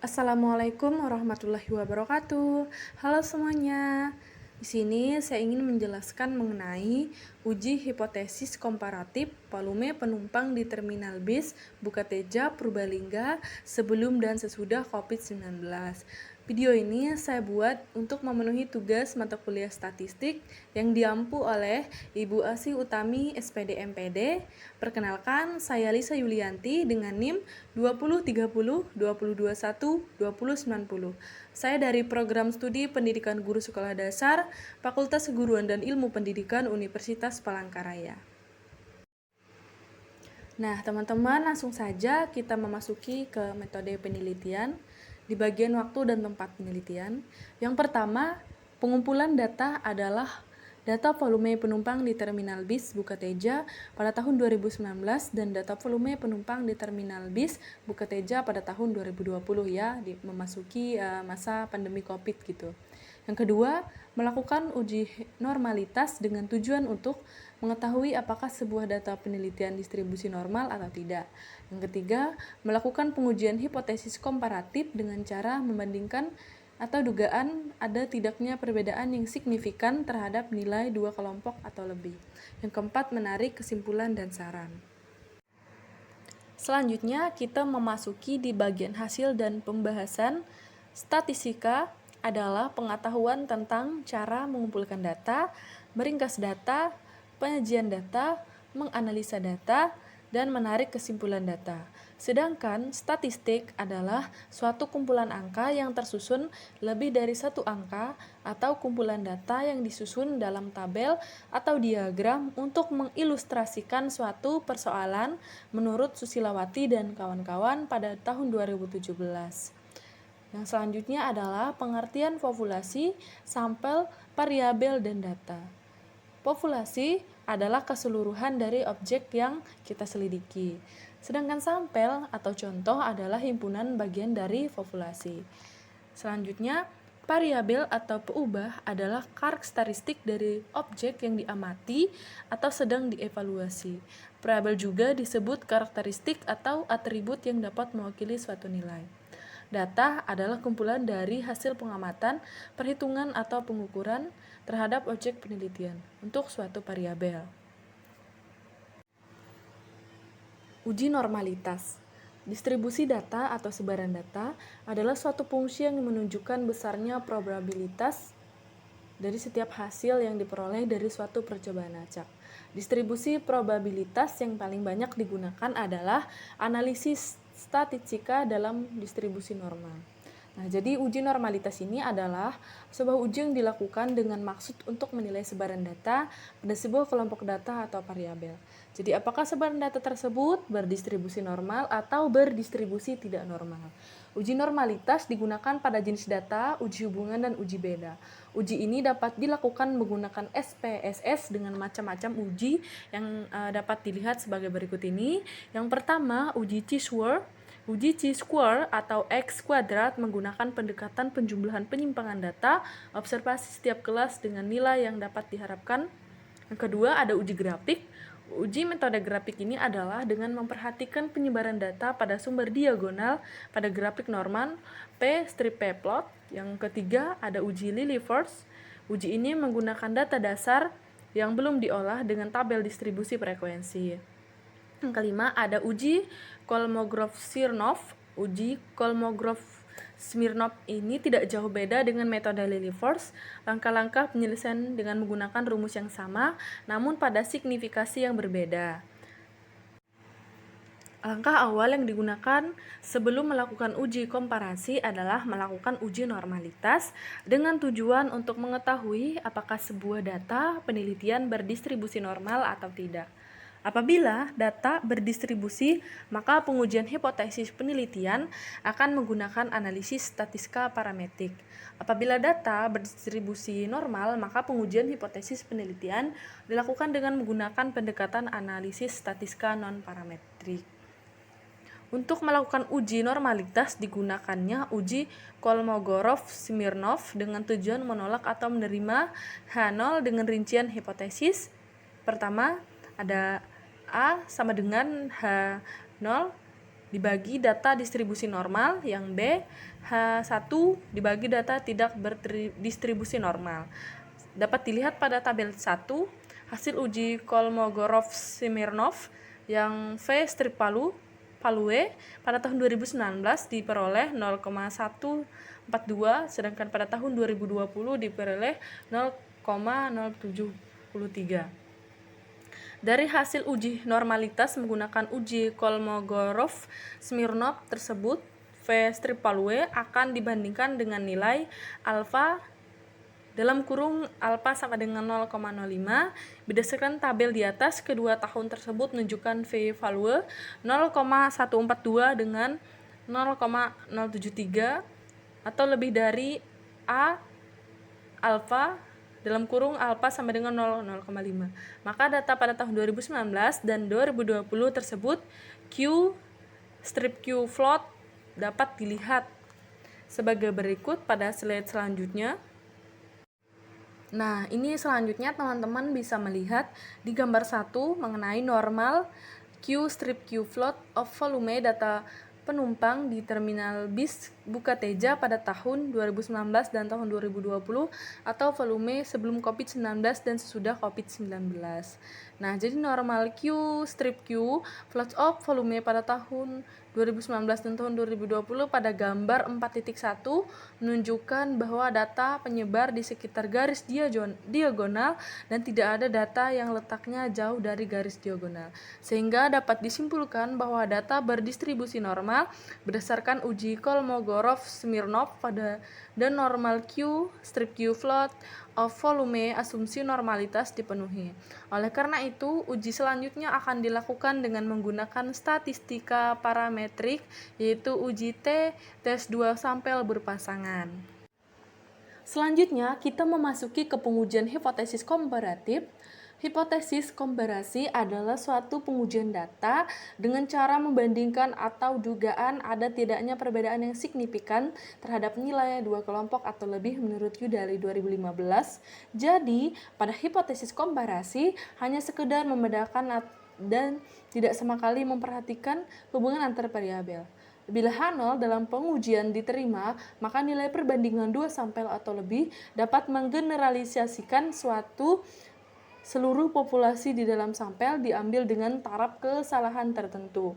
Assalamualaikum warahmatullahi wabarakatuh. Halo semuanya. Di sini saya ingin menjelaskan mengenai uji hipotesis komparatif volume penumpang di terminal bis Bukateja Purbalingga sebelum dan sesudah COVID-19. Video ini saya buat untuk memenuhi tugas mata kuliah statistik yang diampu oleh Ibu Asih Utami SPD MPD. Perkenalkan, saya Lisa Yulianti dengan NIM 2030 2021 2090. Saya dari Program Studi Pendidikan Guru Sekolah Dasar, Fakultas Keguruan dan Ilmu Pendidikan Universitas Palangkaraya. Nah, teman-teman, langsung saja kita memasuki ke metode penelitian di bagian waktu dan tempat penelitian. Yang pertama, pengumpulan data adalah data volume penumpang di terminal bis Bukateja pada tahun 2019 dan data volume penumpang di terminal bis Bukateja pada tahun 2020 ya, memasuki masa pandemi Covid gitu. Yang kedua, melakukan uji normalitas dengan tujuan untuk mengetahui apakah sebuah data penelitian distribusi normal atau tidak. Yang ketiga, melakukan pengujian hipotesis komparatif dengan cara membandingkan atau dugaan ada tidaknya perbedaan yang signifikan terhadap nilai dua kelompok atau lebih. Yang keempat, menarik kesimpulan dan saran. Selanjutnya, kita memasuki di bagian hasil dan pembahasan. Statistika adalah pengetahuan tentang cara mengumpulkan data, meringkas data, penyajian data, menganalisa data, dan menarik kesimpulan data. Sedangkan statistik adalah suatu kumpulan angka yang tersusun lebih dari satu angka atau kumpulan data yang disusun dalam tabel atau diagram untuk mengilustrasikan suatu persoalan menurut Susilawati dan kawan-kawan pada tahun 2017. Yang selanjutnya adalah pengertian populasi, sampel, variabel, dan data. Populasi adalah keseluruhan dari objek yang kita selidiki. Sedangkan sampel atau contoh adalah himpunan bagian dari populasi. Selanjutnya, variabel atau peubah adalah karakteristik dari objek yang diamati atau sedang dievaluasi. Variabel juga disebut karakteristik atau atribut yang dapat mewakili suatu nilai. Data adalah kumpulan dari hasil pengamatan, perhitungan atau pengukuran terhadap objek penelitian untuk suatu variabel. Uji normalitas. Distribusi data atau sebaran data adalah suatu fungsi yang menunjukkan besarnya probabilitas dari setiap hasil yang diperoleh dari suatu percobaan acak. Distribusi probabilitas yang paling banyak digunakan adalah analisis statistika dalam distribusi normal. Nah, jadi uji normalitas ini adalah sebuah uji yang dilakukan dengan maksud untuk menilai sebaran data pada sebuah kelompok data atau variabel. Jadi, apakah sebaran data tersebut berdistribusi normal atau berdistribusi tidak normal? Uji normalitas digunakan pada jenis data, uji hubungan, dan uji beda. Uji ini dapat dilakukan menggunakan SPSS dengan macam-macam uji yang dapat dilihat sebagai berikut ini. Yang pertama, uji T-square. Uji T-square atau X kuadrat menggunakan pendekatan penjumlahan penyimpangan data, observasi setiap kelas dengan nilai yang dapat diharapkan. Yang kedua, ada uji grafik. Uji metode grafik ini adalah dengan memperhatikan penyebaran data pada sumber diagonal pada grafik normal P-strip plot. Yang ketiga, ada uji Lilliefors. Uji ini menggunakan data dasar yang belum diolah dengan tabel distribusi frekuensi. Yang kelima, ada uji Kolmogorov-Smirnov. Uji Kolmogorov-Smirnov ini tidak jauh beda dengan metode Lilliefors. Langkah-langkah penyelesaian dengan menggunakan rumus yang sama, namun pada signifikasi yang berbeda. Langkah awal yang digunakan sebelum melakukan uji komparasi adalah melakukan uji normalitas dengan tujuan untuk mengetahui apakah sebuah data penelitian berdistribusi normal atau tidak. Apabila data berdistribusi, maka pengujian hipotesis penelitian akan menggunakan analisis statistika parametrik. Apabila data berdistribusi normal, maka pengujian hipotesis penelitian dilakukan dengan menggunakan pendekatan analisis statistika non-parametrik. Untuk melakukan uji normalitas digunakannya uji Kolmogorov-Smirnov dengan tujuan menolak atau menerima H0 dengan rincian hipotesis. Pertama, ada A sama dengan H0 dibagi data distribusi normal, yang B H1 dibagi data tidak berdistribusi normal. Dapat dilihat pada tabel 1 hasil uji Kolmogorov-Smirnov yang V strip Palue pada tahun 2019 diperoleh 0,142, sedangkan pada tahun 2020 diperoleh 0,073. Dari hasil uji normalitas menggunakan uji Kolmogorov-Smirnov tersebut, V strip Palue akan dibandingkan dengan nilai alfa dalam kurung alfa sama dengan 0,05. Berdasarkan tabel di atas, kedua tahun tersebut menunjukkan V value 0,142 dengan 0,073 atau lebih dari A alfa dalam kurung alfa sama dengan 0,5. Maka data pada tahun 2019 dan 2020 tersebut Q strip Q float dapat dilihat sebagai berikut pada slide selanjutnya. Nah, ini selanjutnya teman-teman bisa melihat di gambar 1 mengenai normal Q strip Q float of volume data penumpang di terminal bis Bukateja pada tahun 2019 dan tahun 2020 atau volume sebelum COVID-19 dan sesudah COVID-19. Nah, jadi normal Q strip Q float of volume pada tahun 2019 dan tahun 2020 pada gambar 4.1 menunjukkan bahwa data penyebar di sekitar garis diagonal dan tidak ada data yang letaknya jauh dari garis diagonal. Sehingga dapat disimpulkan bahwa data berdistribusi normal berdasarkan uji Kolmogorov-Smirnov dan normal Q strip Q float of volume asumsi normalitas dipenuhi. Oleh karena itu, uji selanjutnya akan dilakukan dengan menggunakan statistika parametrik, yaitu uji T tes 2 sampel berpasangan. Selanjutnya, kita memasuki ke pengujian hipotesis komparatif. Hipotesis komparasi adalah suatu pengujian data dengan cara membandingkan atau dugaan ada tidaknya perbedaan yang signifikan terhadap nilai dua kelompok atau lebih menurut Yudali 2015. Jadi, pada hipotesis komparasi hanya sekedar membedakan dan tidak sama sekali memperhatikan hubungan antar variabel. Bila H0 dalam pengujian diterima, maka nilai perbandingan 2 sampel atau lebih dapat menggeneralisasikan seluruh populasi di dalam sampel diambil dengan taraf kesalahan tertentu.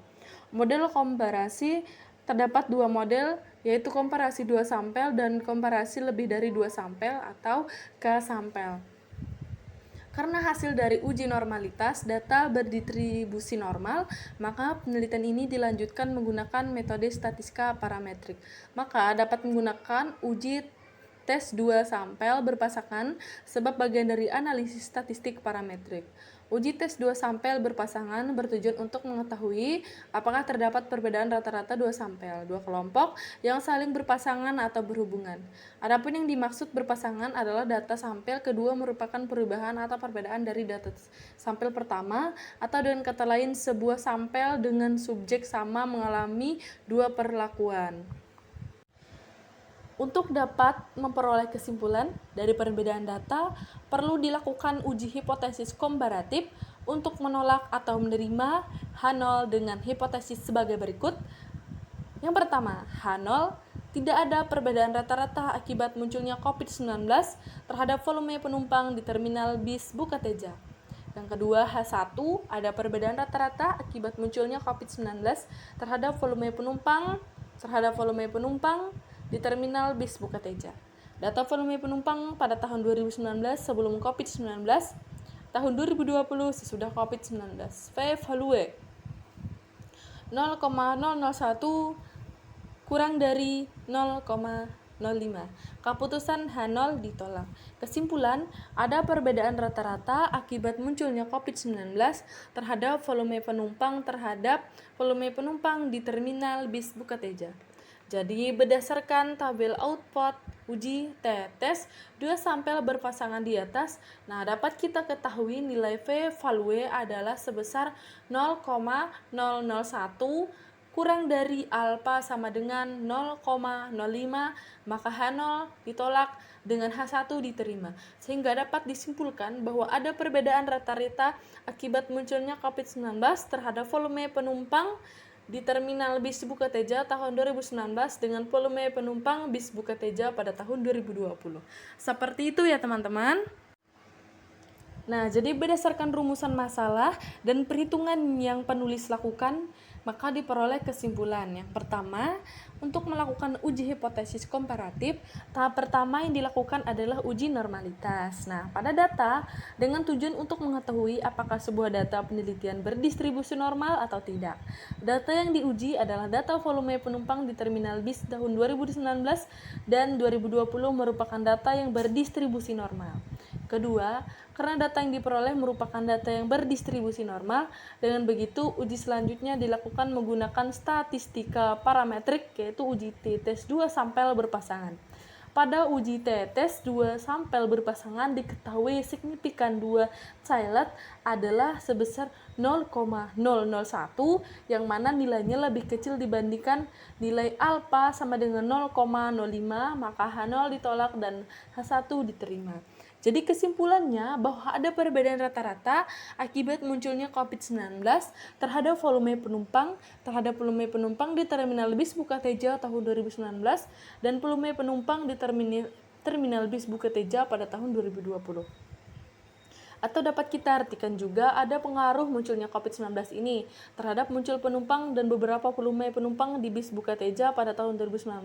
Model komparasi terdapat dua model, yaitu komparasi 2 sampel dan komparasi lebih dari 2 sampel atau K-sampel. Karena hasil dari uji normalitas data berdistribusi normal, maka penelitian ini dilanjutkan menggunakan metode statistika parametrik. Maka dapat menggunakan uji tes 2 sampel berpasangan sebab bagian dari analisis statistik parametrik. Uji tes 2 sampel berpasangan bertujuan untuk mengetahui apakah terdapat perbedaan rata-rata 2 sampel, 2 kelompok yang saling berpasangan atau berhubungan. Adapun yang dimaksud berpasangan adalah data sampel kedua merupakan perubahan atau perbedaan dari data sampel pertama, atau dengan kata lain sebuah sampel dengan subjek sama mengalami 2 perlakuan. Untuk dapat memperoleh kesimpulan dari perbedaan data, perlu dilakukan uji hipotesis komparatif untuk menolak atau menerima H0 dengan hipotesis sebagai berikut. Yang pertama, H0 tidak ada perbedaan rata-rata akibat munculnya COVID-19 terhadap volume penumpang di terminal bis Bukateja. Yang kedua, H1 ada perbedaan rata-rata akibat munculnya COVID-19 terhadap volume penumpang di terminal bis Bukateja. Data volume penumpang pada tahun 2019 sebelum COVID-19, tahun 2020 sesudah COVID-19. V value 0,001 kurang dari 0,05. Keputusan H0 ditolak. Kesimpulan, ada perbedaan rata-rata akibat munculnya COVID-19 terhadap volume penumpang di terminal bis Bukateja. Jadi, berdasarkan tabel output uji tes 2 sampel berpasangan di atas, nah dapat kita ketahui nilai V value adalah sebesar 0,001 kurang dari alfa sama dengan 0,05, maka H0 ditolak dengan H1 diterima. Sehingga dapat disimpulkan bahwa ada perbedaan rata-rata akibat munculnya COVID-19 terhadap volume penumpang di Terminal Bis Bukateja tahun 2019 dengan volume penumpang bis Bukateja pada tahun 2020. Seperti itu ya teman-teman. Nah, jadi berdasarkan rumusan masalah dan perhitungan yang penulis lakukan, maka diperoleh kesimpulan. Yang pertama, untuk melakukan uji hipotesis komparatif, tahap pertama yang dilakukan adalah uji normalitas. Nah, pada data, dengan tujuan untuk mengetahui apakah sebuah data penelitian berdistribusi normal atau tidak. Data yang diuji adalah data volume penumpang di terminal bis tahun 2019 dan 2020 merupakan data yang berdistribusi normal. Kedua, karena data yang diperoleh merupakan data yang berdistribusi normal, dengan begitu uji selanjutnya dilakukan menggunakan statistika parametrik, yaitu uji t-test 2 sampel berpasangan. Pada uji t-test 2 sampel berpasangan diketahui signifikan 2 child adalah sebesar 0,001, yang mana nilainya lebih kecil dibandingkan nilai alfa sama dengan 0,05, maka H0 ditolak dan H1 diterima. Jadi kesimpulannya bahwa ada perbedaan rata-rata akibat munculnya COVID-19 terhadap volume penumpang di Terminal Bis Bukateja tahun 2019 dan volume penumpang di Terminal Bis Bukateja pada tahun 2020. Atau dapat kita artikan juga ada pengaruh munculnya COVID-19 ini terhadap muncul penumpang dan beberapa volume penumpang di bis Bukateja pada tahun 2019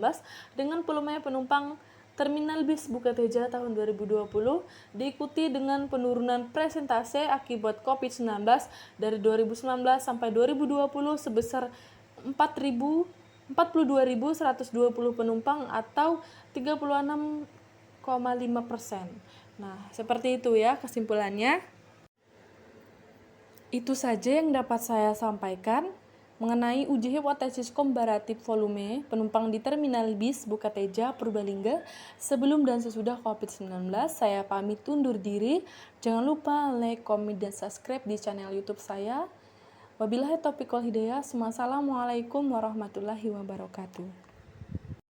dengan volume penumpang Terminal Bis Bukateja tahun 2020 diikuti dengan penurunan persentase akibat COVID-19 dari 2019 sampai 2020 sebesar 42.120 penumpang atau 36,5%. Nah, seperti itu ya kesimpulannya. Itu saja yang dapat saya sampaikan mengenai uji hipotesis komparatif volume penumpang di Terminal Bis Bukateja Purbalingga sebelum dan sesudah COVID-19. Saya pamit undur diri. Jangan lupa like, komen, dan subscribe di channel YouTube saya. Wabillahi taufiq wal hidayah. Wassalamualaikum warahmatullahi wabarakatuh.